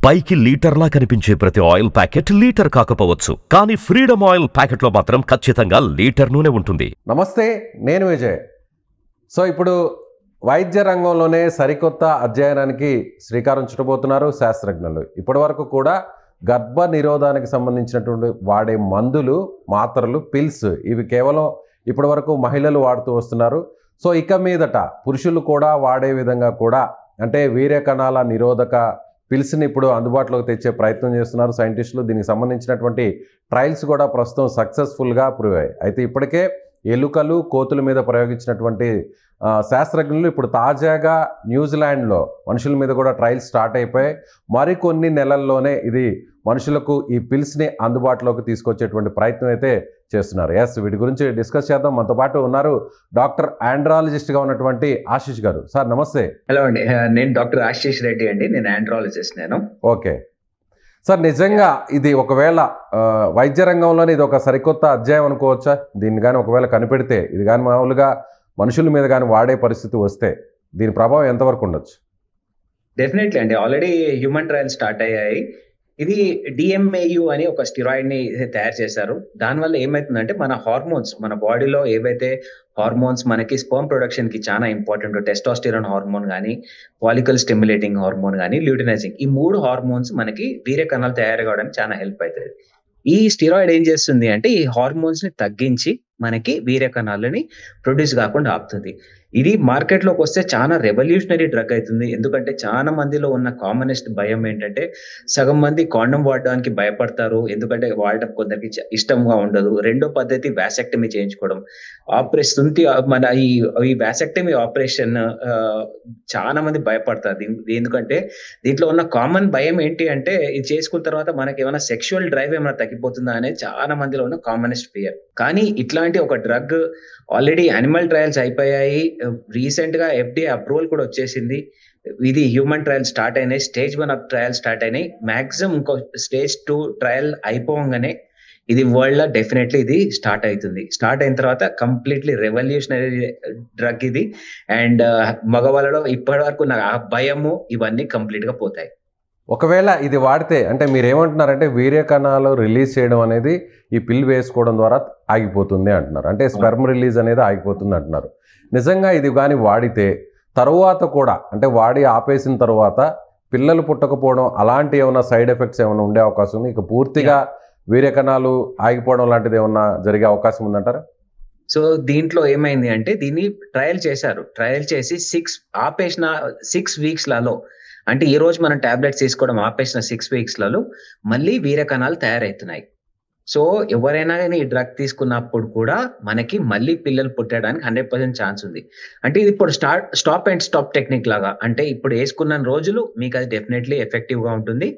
పైకి లీటర్లా కనిపించే ప్రతి ఆయిల్ ప్యాకెట్ లీటర్ కాకపోవచ్చు, కానీ ఫ్రీడమ్ ఆయిల్ ప్యాకెట్లో మాత్రం ఖచ్చితంగా లీటర్ నూనె ఉంటుంది. నమస్తే, నేను విజయ్. సో ఇప్పుడు వైద్య రంగంలోనే సరికొత్త అధ్యయనానికి శ్రీకారం చుట్టబోతున్నారు శాస్త్రజ్ఞులు. ఇప్పటి వరకు కూడా గర్భ నిరోధానికి సంబంధించినటువంటి వాడే మందులు, మాత్రలు, పిల్స్ ఇవి కేవలం ఇప్పటి వరకు మహిళలు వాడుతూ వస్తున్నారు. సో ఇక మీదట పురుషులు కూడా వాడే విధంగా కూడా అంటే వీర్య కణాల నిరోధక పిల్స్ని ఇప్పుడు అందుబాటులోకి తెచ్చే ప్రయత్నం చేస్తున్నారు సైంటిస్టులు. దీనికి సంబంధించినటువంటి ట్రయల్స్ కూడా ప్రస్తుతం సక్సెస్ఫుల్గా ప్రూవ్ అయ్యాయి. అయితే ఇప్పటికే ఎలుకలు, కోతుల మీద ప్రయోగించినటువంటి శాస్త్రజ్ఞులు ఇప్పుడు తాజాగా న్యూజిలాండ్లో మనుషుల మీద కూడా ట్రయల్స్ స్టార్ట్ అయిపోయాయి. మరికొన్ని నెలల్లోనే ఇది మనుషులకు ఈ పిల్స్ని అందుబాటులోకి తీసుకొచ్చేటువంటి ప్రయత్నం అయితే చేస్తున్నారు. వీటి గురించి డిస్కస్ చేద్దాం. మనతో పాటు ఉన్నారు డాక్టర్ ఆండ్రాలజిస్ట్గా ఉన్నటువంటి ఆశీష్ గారు. సార్ నమస్తే. హలో అండి, నేను డాక్టర్ ఆశీష్ రెడ్డి అండి. నేను ఆండ్రాలజిస్ట్. ఓకే సార్, నిజంగా ఇది ఒకవేళ వైద్య రంగంలోనే ఇది ఒక సరికొత్త అధ్యాయం అనుకోవచ్చా? దీన్ని కానీ ఒకవేళ కనిపెడితే ఇది కానీ మామూలుగా మనుషుల మీద కానీ వాడే పరిస్థితి వస్తే దీని ప్రభావం ఎంతవరకు ఉండొచ్చు? డెఫినెట్లీ అండి, ఆల్రెడీ హ్యూమన్ ట్రయల్స్ స్టార్ట్ అయ్యాయి. ఇది డిఎంఏయు అని ఒక స్టిరాయిడ్ ని తయారు చేశారు. దానివల్ల ఏమైతుందంటే మన హార్మోన్స్, మన బాడీలో ఏవైతే హార్మోన్స్ మనకి స్పర్మ్ ప్రొడక్షన్ కి చాలా ఇంపార్టెంట్, టెస్టోస్టిరాన్ హార్మోన్ కానీ, ఫాలికల్ స్టిమ్యులేటింగ్ హార్మోన్ కానీ, ల్యూటినైజింగ్, ఈ 3 హార్మోన్స్ మనకి వీర్య కణాలు తయారు కావడానికి చాలా హెల్ప్ అవుతుంది. ఈ స్టిరాయిడ్ ఏం చేస్తుంది అంటే ఈ హార్మోన్స్ ని తగ్గించి మనకి వీర్య కణాలని ప్రొడ్యూస్ కాకుండా ఆపుతుంది. ఇది మార్కెట్ లోకి వస్తే చాలా రెవల్యూషనరీ డ్రగ్ అవుతుంది. ఎందుకంటే చాలా మందిలో ఉన్న కామనెస్ట్ భయం ఏంటంటే సగం మంది కాండం వాడడానికి భయపడతారు, ఎందుకంటే వాడటం కొందరికి ఇష్టంగా ఉండదు. రెండో పద్ధతి వ్యాసెక్టమీ చేయించుకోవడం. ఆపరేషన్ మన ఈ వ్యాసెక్టమీ ఆపరేషన్ చాలా మంది భయపడతారు. ఎందుకంటే దీంట్లో ఉన్న కామన్ భయం ఏంటి అంటే ఇది చేసుకున్న తర్వాత మనకి ఏమైనా సెక్షువల్ డ్రైవ్ ఏమైనా తగ్గిపోతుందా అనేది చాలా మందిలో ఉన్న కామనెస్ట్ ఫియర్. కానీ ఇట్లాంటి ఒక డ్రగ్ ఆల్రెడీ యానిమల్ ట్రయల్స్ అయిపోయాయి. రీసెంట్ గా FDA అప్రూవల్ కూడా వచ్చేసింది. ఇది హ్యూమన్ ట్రయల్ స్టార్ట్ అయినాయి. స్టేజ్ 1 ట్రయల్ స్టార్ట్ అయినాయి. మాక్సిమం ఇంకో స్టేజ్ 2 ట్రయల్ అయిపోగానే ఇది వరల్డ్ లో డెఫినెట్లీ ఇది స్టార్ట్ అవుతుంది. స్టార్ట్ అయిన తర్వాత కంప్లీట్లీ రెవల్యూషనరీ డ్రగ్ ఇది. అండ్ మగవాళ్ళలో ఇప్పటి వరకు ఆ భయము ఇవన్నీ కంప్లీట్ గా పోతాయి. ఒకవేళ ఇది వాడితే అంటే మీరు ఏమంటున్నారంటే వీర్య కణాలు రిలీజ్ చేయడం అనేది ఈ పిల్ వేసుకోవడం ద్వారా ఆగిపోతుంది అంటున్నారు. అంటే స్పెర్మ్ రిలీజ్ అనేది ఆగిపోతుంది అంటున్నారు. నిజంగా ఇది కానీ వాడితే తరువాత కూడా అంటే వాడి ఆపేసిన తర్వాత పిల్లలు పుట్టకపోవడం అలాంటి ఏమైనా సైడ్ ఎఫెక్ట్స్ ఏమైనా ఉండే అవకాశం ఉంది? ఇక పూర్తిగా వీర్య కణాలు ఆగిపోవడం లాంటిది ఏమన్నా జరిగే అవకాశం ఉందంటారా? సో దీంట్లో ఏమైంది అంటే దీన్ని ట్రయల్ చేశారు. ట్రయల్ చేసి 6 వీక్స్లలో, అంటే ఈ రోజు మనం టాబ్లెట్స్ తీసుకోవడం ఆపేసిన 6 వీక్స్లలో మళ్ళీ వీర్య కణాలు తయారవుతున్నాయి. సో ఎవరైనా కానీ ఈ డ్రగ్ తీసుకున్నప్పుడు కూడా మనకి మళ్ళీ పిల్లలు పుట్టడానికి 100% ఛాన్స్ ఉంది. అంటే ఇది ఇప్పుడు స్టాప్ అండ్ స్టాప్ టెక్నిక్ లాగా. అంటే ఇప్పుడు వేసుకున్న రోజులు మీకు అది డెఫినెట్లీ ఎఫెక్టివ్ గా ఉంటుంది.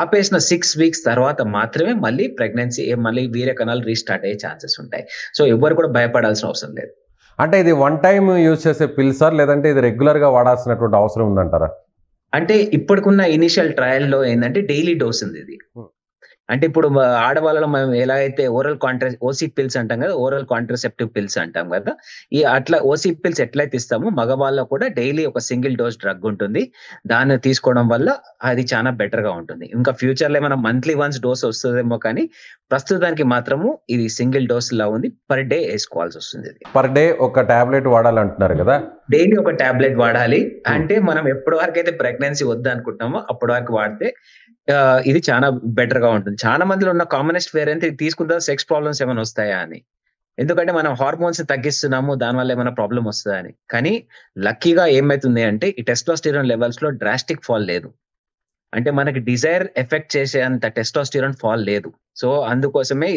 ఆపేసిన 6 వీక్స్ తర్వాత మాత్రమే మళ్ళీ ప్రెగ్నెన్సీ, మళ్ళీ వీర్య కణాలు రీస్టార్ట్ అయ్యే ఛాన్సెస్ ఉంటాయి. సో ఎవరు కూడా భయపడాల్సిన అవసరం లేదు. అంటే ఇది వన్ టైం యూజ్ చేసే పిల్ సార్, లేదంటే ఇది రెగ్యులర్ గా వాడాల్సినటువంటి అవసరం ఉందంటారా? అంటే ఇప్పటికున్న ఇనిషియల్ ట్రయల్లో ఏంటంటే డైలీ డోస్ ఉంది ఇది. అంటే ఇప్పుడు ఆడవాళ్ళలో మనం ఎలా అయితే ఓసీ పిల్స్ అంటాం కదా, ఓరల్ కాంట్రసెప్టివ్ పిల్స్ అంటాం కదా, ఈ అట్లా ఓసీ పిల్స్ ఎట్లయితే ఇస్తామో మగవాళ్ళలో కూడా డైలీ ఒక సింగిల్ డోస్ డ్రగ్ ఉంటుంది. దాన్ని తీసుకోవడం వల్ల అది చాలా బెటర్ గా ఉంటుంది. ఇంకా ఫ్యూచర్ లో మనం మంత్లీ వన్స్ డోస్ వస్తుందేమో, కానీ ప్రస్తుతానికి మాత్రము ఇది సింగిల్ డోస్ లా ఉంది. పర్ డే వేసుకోవాల్సి వస్తుంది. పర్ డే ఒక టాబ్లెట్ వాడాలంటున్నారు కదా? డైలీ ఒక టాబ్లెట్ వాడాలి. అంటే మనం ఎప్పటి వరకు అయితే ప్రెగ్నెన్సీ వద్దు అనుకుంటున్నామో అప్పటి వరకు వాడితే ఇది చాలా బెటర్ గా ఉంటుంది. చాలా మందిలో ఉన్న కామనెస్ట్ ఫియర్ అయితే తీసుకుంటే సెక్స్ ప్రాబ్లమ్స్ ఏమైనా వస్తాయా అని. ఎందుకంటే మనం హార్మోన్స్ తగ్గిస్తున్నాము, దానివల్ల ఏమైనా ప్రాబ్లం వస్తుందా అని. కానీ లక్కీగా ఏమైతుంది అంటే ఈ టెస్టోస్టిరాన్ లెవెల్స్ లో డ్రాస్టిక్ ఫాల్ లేదు. అంటే మనకి డిజైర్ ఎఫెక్ట్ చేసే అంత టెస్టోస్టిరాన్ ఫాల్ లేదు. సో అందుకోసమే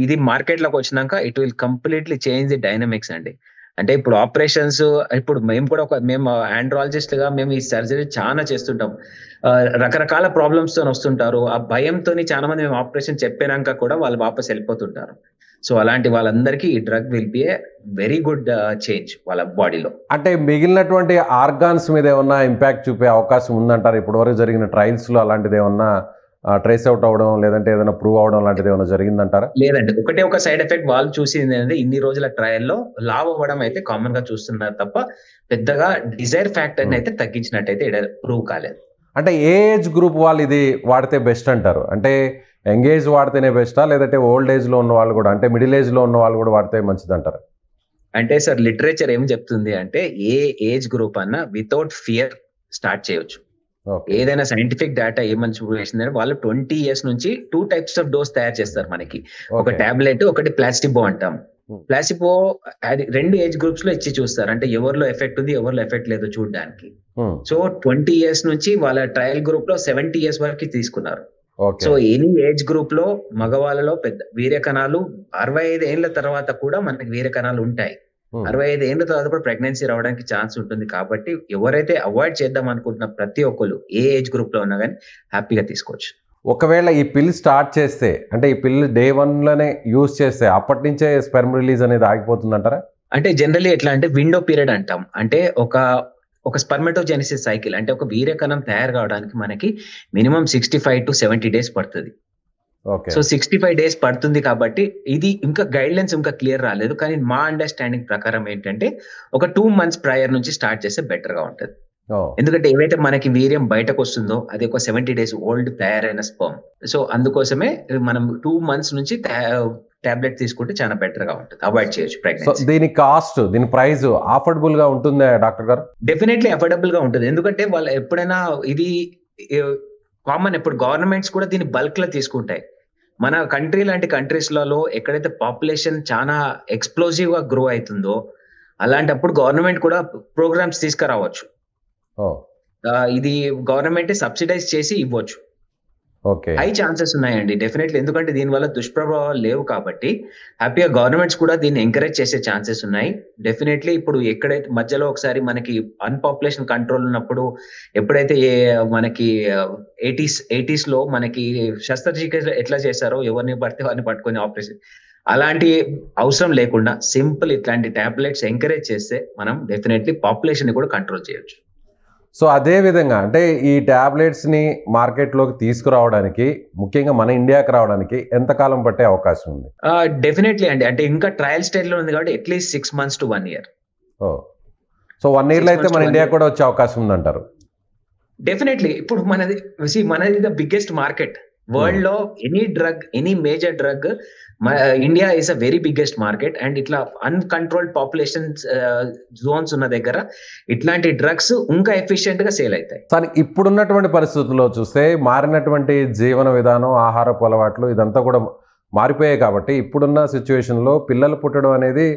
ఇది మార్కెట్ లోకి వచ్చినాక it will completely change the dynamics అండి. అంటే ఇప్పుడు ఆపరేషన్స్, ఇప్పుడు మేము ఆండ్రాలజిస్ట్ గా మేము ఈ సర్జరీ చాలా చేస్తుంటాం. రకరకాల ప్రాబ్లమ్స్ తో వస్తుంటారు. ఆ భయంతో చాలా మంది మేము ఆపరేషన్ చెప్పినాక కూడా వాళ్ళు వాపస్ వెళ్ళిపోతుంటారు. సో అలాంటి వాళ్ళందరికీ ఈ drug will be a very good change వాళ్ళ బాడీలో. అంటే మిగిలినటువంటి ఆర్గాన్స్ మీద ఏమన్నా ఇంపాక్ట్ చూపే అవకాశం ఉందంటారు? ఇప్పటివరకు జరిగిన ట్రయల్స్ లో అలాంటిది ఏమన్నా ట్రేస్ అవుట్ అవడం, లేదంటే ఏదైనా ప్రూవ్ అవడం లాంటిది ఏమైనా జరిగిందంటారా? లేదండి, ఒకటే ఒక సైడ్ ఎఫెక్ట్ వాళ్ళు చూసింది ఏంటంటే ఇన్ని రోజుల ట్రయల్లో లావ్ అవ్వడం అయితే కామన్ గా చూస్తున్నారు తప్ప పెద్దగా డిజైర్ ఫ్యాక్టర్ అయితే తగ్గించినట్టయితే ప్రూవ్ కాలేదు. అంటే ఏ ఏజ్ గ్రూప్ వాళ్ళు ఇది వాడితే బెస్ట్ అంటారు? అంటే యంగ్ ఏజ్ వాడితేనే బెస్టా, లేదంటే ఓల్డ్ ఏజ్లో ఉన్న వాళ్ళు కూడా, అంటే మిడిల్ ఏజ్లో ఉన్న వాళ్ళు కూడా వాడితే మంచిది అంటారు? అంటే సార్ లిటరేచర్ ఏం చెప్తుంది అంటే ఏ ఏజ్ గ్రూప్ అన్నా వితౌట్ ఫియర్ స్టార్ట్ చేయొచ్చు. ఏదైనా సైంటిఫిక్ డేటా ఏమని చూపించిందంటే వాళ్ళు 20 years నుంచి 2 types ఆఫ్ డోస్ తయారు చేస్తారు మనకి. ఒక టాబ్లెట్, ఒకటి ప్లాస్టిబో అంటాం. ప్లాస్టిబో అది 2 ఏజ్ గ్రూప్స్ లో ఇచ్చి చూస్తారు, అంటే ఎవరిలో ఎఫెక్ట్ ఉంది ఎవరిలో ఎఫెక్ట్ లేదు చూడడానికి. సో 20 years నుంచి వాళ్ళ ట్రయల్ గ్రూప్ లో 70 years వరకు తీసుకున్నారు. సో ఎనీ ఏజ్ గ్రూప్ లో మగవాళ్ళలో పెద్ద వీర్య కణాలు 65 ఏళ్ల తర్వాత కూడా మనకి వీర్య కణాలు ఉంటాయి. 65 ఏళ్ల తర్వాత కూడా ప్రెగ్నెన్సీ రావడానికి ఛాన్స్ ఉంటుంది. కాబట్టి ఎవరైతే అవాయిడ్ చేద్దాం అనుకుంటున్న ప్రతి ఒక్కరు ఏ ఏజ్ గ్రూప్ లో ఉన్నా కానీ హ్యాపీగా తీసుకోవచ్చు. ఒకవేళ ఈ పిల్ స్టార్ట్ చేస్తే, అంటే ఈ పిల్ day 1 లోనే యూజ్ చేస్తే అప్పటి నుంచే స్పెర్మ్ రిలీజ్ అనేది ఆగిపోతుంది అంటారా? అంటే జనరల్లీ ఎట్లా అంటే విండో పీరియడ్ అంటాం. అంటే ఒక స్పర్మటోజెనిసిస్ సైకిల్, అంటే ఒక వీర్యకణం తయారు కావడానికి మనకి మినిమం 65 to 70 days పడుతుంది. సో 65 days పడుతుంది కాబట్టి ఇది ఇంకా గైడ్ లైన్స్ ఇంకా క్లియర్ రాలేదు. కానీ మా అండర్స్టాండింగ్ ప్రకారం ఏంటంటే ఒక 2 months prior నుంచి స్టార్ట్ చేస్తే బెటర్ గా ఉంటుంది. ఎందుకంటే ఏవైతే మనకి వీర్యం బయటకు వస్తుందో అది ఒక 70 days ఓల్డ్ తయారైన స్పర్మ్. సో అందుకోసమే మనం 2 months నుంచి టాబ్లెట్ తీసుకుంటే చాలా బెటర్ గా ఉంటుంది, అవాయిడ్ చేయొచ్చు ప్రెగ్నెన్సీ. దీని కాస్ట్, దీని ప్రైస్ అఫోర్డబుల్ గా ఉంటుందా డాక్టర్ గారు? డెఫినెట్లీ అఫోర్డబుల్ గా ఉంటుంది. ఎందుకంటే వాళ్ళు ఎప్పుడైనా ఇది కామన్, ఇప్పుడు గవర్నమెంట్స్ కూడా దీన్ని బల్క్ లో తీసుకుంటాయి. మన కంట్రీ లాంటి కంట్రీస్ లలో ఎక్కడైతే పాపులేషన్ చాలా ఎక్స్ప్లోజివ్ గా గ్రో అవుతుందో అలాంటప్పుడు గవర్నమెంట్ కూడా ప్రోగ్రామ్స్ తీసుకురావచ్చు. ఇది గవర్నమెంట్ సబ్సిడైజ్ చేసి ఇవ్వచ్చు. హై ఛాన్సెస్ ఉన్నాయండి డెఫినెట్లీ, ఎందుకంటే దీని వల్ల దుష్ప్రభావాలు లేవు కాబట్టి హ్యాపీగా గవర్నమెంట్స్ కూడా దీన్ని ఎంకరేజ్ చేసే ఛాన్సెస్ ఉన్నాయి. డెఫినెట్లీ ఇప్పుడు ఎక్కడైతే మధ్యలో ఒకసారి మనకి అన్పాపులేషన్ కంట్రోల్ ఉన్నప్పుడు ఎప్పుడైతే మనకి 80s లో మనకి శస్త్రచికిత్స ఎట్లా చేశారో ఎవరిని పడితే వారిని పట్టుకొని ఆపరేషన్, అలాంటి అవసరం లేకుండా సింపుల్ ఇట్లాంటి టాబ్లెట్స్ ఎంకరేజ్ చేస్తే మనం డెఫినెట్లీ పాపులేషన్ ని కూడా కంట్రోల్ చేయొచ్చు. సో అదే విధంగా అంటే ఈ ట్యాబ్లెట్స్ని మార్కెట్లోకి తీసుకురావడానికి, ముఖ్యంగా మన ఇండియాకి రావడానికి ఎంతకాలం పట్టే అవకాశం ఉంది? డెఫినెట్లీ అండి, అంటే ఇంకా ట్రయల్ స్టేజ్ లో ఉంది కాబట్టి at least 6 months to 1 year. So 1 year లో అయితే మన ఇండియా కూడా వచ్చే అవకాశం ఉందంటారు? డెఫినెట్లీ. ఇప్పుడు మనది ద బిగ్గెస్ట్ మార్కెట్ వరల్డ్ లో. Any major drug India is a very biggest market. And ఇట్లా అన్కంట్రోల్డ్ పాపులేషన్ జోన్స్ ఉన్న దగ్గర ఇట్లాంటి డ్రగ్స్ ఇంకా ఎఫిషియెంట్ గా సేల్ అవుతాయి. కానీ ఇప్పుడున్నటువంటి పరిస్థితుల్లో చూస్తే మారినటువంటి జీవన విధానం, ఆహారపు అలవాట్లు ఇదంతా కూడా మారిపోయాయి. కాబట్టి ఇప్పుడున్న సిచ్యువేషన్లో పిల్లలు పుట్టడం అనేది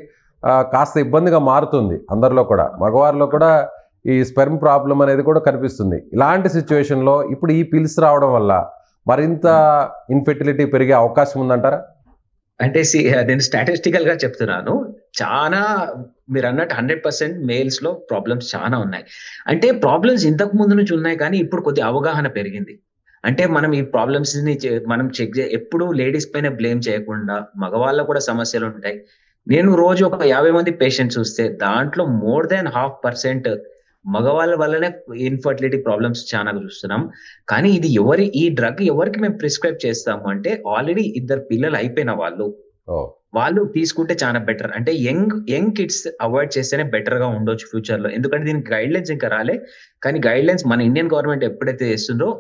కాస్త ఇబ్బందిగా మారుతుంది. అందరిలో కూడా, మగవారిలో కూడా ఈ స్పెర్మ్ ప్రాబ్లం అనేది కూడా కనిపిస్తుంది. ఇలాంటి సిచ్యువేషన్లో ఇప్పుడు ఈ పిల్స్ రావడం వల్ల మరింత ఇన్ఫెర్టిలిటీ పెరిగే అవకాశం ఉందంటారా? అంటే నేను స్టాటిస్టికల్ గా చెప్తున్నాను, చాలా మీరు అన్నట్టు 100% మేల్స్ లో ప్రాబ్లమ్స్ చాలా ఉన్నాయి. అంటే ప్రాబ్లమ్స్ ఇంతకు ముందు నుంచి ఉన్నాయి కానీ ఇప్పుడు కొద్ది అవగాహన పెరిగింది. అంటే మనం ఈ ప్రాబ్లమ్స్ ని మనం ఎప్పుడు లేడీస్ పైన బ్లేమ్ చేయకుండా మగవాళ్ళ కూడా సమస్యలు ఉంటాయి. నేను రోజు ఒక 50 మంది పేషెంట్స్ చూస్తే దాంట్లో more than 50% మగవాళ్ళ వల్లనే ఇన్ఫర్టిలిటీ ప్రాబ్లమ్స్ చాలా చూస్తున్నాం. కానీ ఇది ఈ డ్రగ్ ఎవరికి మేము ప్రిస్క్రైబ్ చేస్తాము అంటే ఆల్రెడీ 2 పిల్లలు అయిపోయిన వాళ్ళు తీసుకుంటే చాలా బెటర్. అంటే యంగ్ కిడ్స్ అవాయిడ్ చేస్తేనే బెటర్ గా ఉండొచ్చు ఫ్యూచర్ లో. ఎందుకంటే దీనికి గైడ్ లైన్స్ ఇంకా రాలే, కానీ గైడ్ లైన్స్ మన ఇండియన్ గవర్నమెంట్ ఎప్పుడైతే చేస్తుందో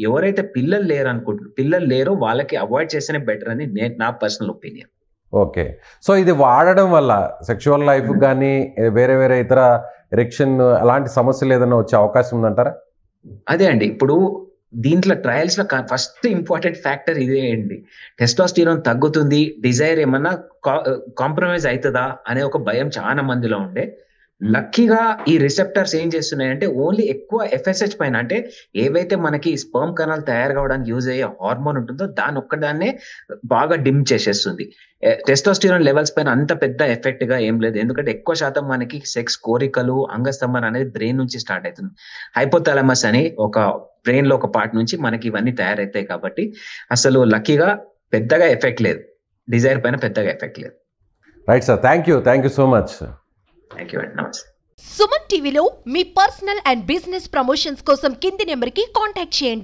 ఎవరైతే పిల్లలు లేరో వాళ్ళకి అవాయిడ్ చేస్తేనే బెటర్ అని నా పర్సనల్ ఒపీనియన్. ఓకే. సో ఇది వాడడం వల్ల సెక్షువల్ లైఫ్ కానీ వేరే వేరే ఇతర ఎరెక్షన్ అలాంటి సమస్యలు ఏదైనా వచ్చే అవకాశం ఉందంటారా? అదే అండి, ఇప్పుడు దీంట్లో ట్రయల్స్ లో ఫస్ట్ ఇంపార్టెంట్ ఫ్యాక్టర్ ఇదే అండి. టెస్టోస్టిరాన్ తగ్గుతుంది, డిజైర్ ఏమన్నా కాంప్రమైజ్ అవుతుందా అనే ఒక భయం చాలా మందిలో ఉండే. లక్కీగా ఈ రిసెప్టర్స్ ఏం చేస్తున్నాయంటే ఓన్లీ ఎక్కువ FSH పైన, అంటే ఏవైతే మనకి స్పర్మ్ కణాలు తయారు కావడానికి యూజ్ అయ్యే హార్మోన్ ఉంటుందో దాన్ని ఒక్కదాన్నే బాగా డిమ్ చేసేస్తుంది. టెస్టోస్టిరాన్ లెవెల్స్ పైన అంత పెద్ద ఎఫెక్ట్ గా ఏం లేదు, ఎందుకంటే ఎక్కువ శాతం మనకి సెక్స్ కోరికలు, అంగస్తంభన అనేది బ్రెయిన్ నుంచి స్టార్ట్ అవుతుంది. హైపోథాలమస్ అని ఒక బ్రెయిన్ లో ఒక పార్ట్ నుంచి మనకి ఇవన్నీ తయారవుతాయి. కాబట్టి అసలు లక్కీగా పెద్దగా ఎఫెక్ట్ లేదు, డిజైర్ పైన పెద్దగా ఎఫెక్ట్ లేదు. Right sir, thank you so much. Thank you అండి, నమస్తే. సుమన్ టీవీలో మీ పర్సనల్ అండ్ బిజినెస్ ప్రమోషన్స్ కోసం కింది నెంబర్కి కాంటాక్ట్ చేయండి.